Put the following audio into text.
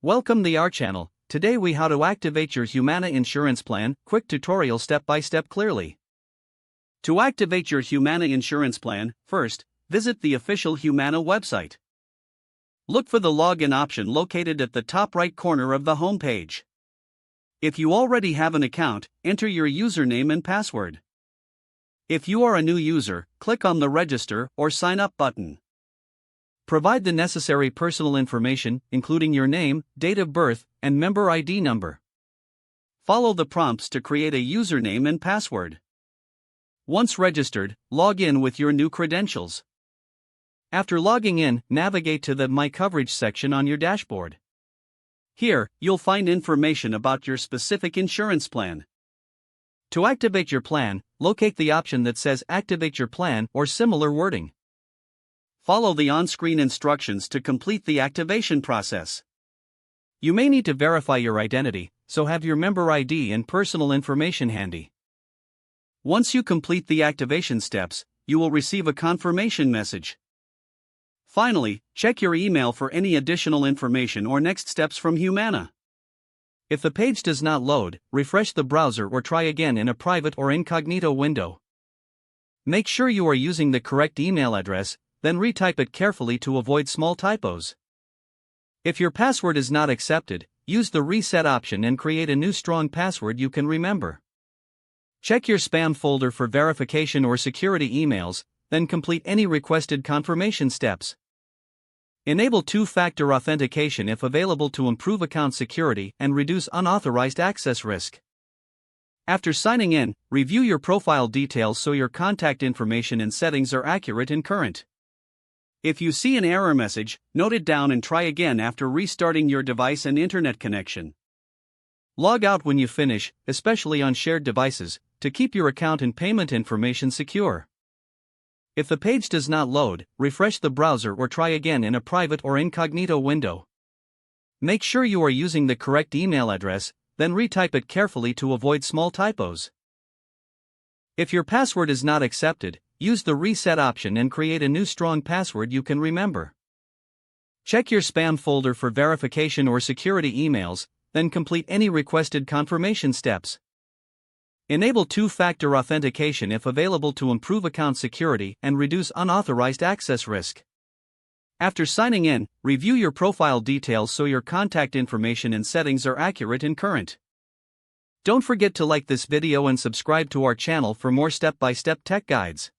Welcome to our channel. Today we how to activate your Humana insurance plan, quick tutorial step by step clearly. To activate your Humana insurance plan, first, visit the official Humana website. Look for the login option located at the top right corner of the home page. If you already have an account, enter your username and password. If you are a new user, click on the register or sign up button. Provide the necessary personal information, including your name, date of birth, and member ID number. Follow the prompts to create a username and password. Once registered, log in with your new credentials. After logging in, navigate to the My Coverage section on your dashboard. Here, you'll find information about your specific insurance plan. To activate your plan, locate the option that says Activate Your Plan or similar wording. Follow the on-screen instructions to complete the activation process. You may need to verify your identity, so have your member ID and personal information handy. Once you complete the activation steps, you will receive a confirmation message. Finally, check your email for any additional information or next steps from Humana. If the page does not load, refresh the browser or try again in a private or incognito window. Make sure you are using the correct email address, then retype it carefully to avoid small typos. If your password is not accepted, use the reset option and create a new strong password you can remember. Check your spam folder for verification or security emails, then complete any requested confirmation steps. Enable two-factor authentication if available to improve account security and reduce unauthorized access risk. After signing in, review your profile details so your contact information and settings are accurate and current. If you see an error message, note it down and try again after restarting your device and internet connection. Log out when you finish, especially on shared devices, to keep your account and payment information secure. If the page does not load, refresh the browser or try again in a private or incognito window. Make sure you are using the correct email address, then retype it carefully to avoid small typos. If your password is not accepted, use the reset option and create a new strong password you can remember. Check your spam folder for verification or security emails, then complete any requested confirmation steps. Enable two-factor authentication if available to improve account security and reduce unauthorized access risk. After signing in, review your profile details so your contact information and settings are accurate and current. Don't forget to like this video and subscribe to our channel for more step-by-step tech guides.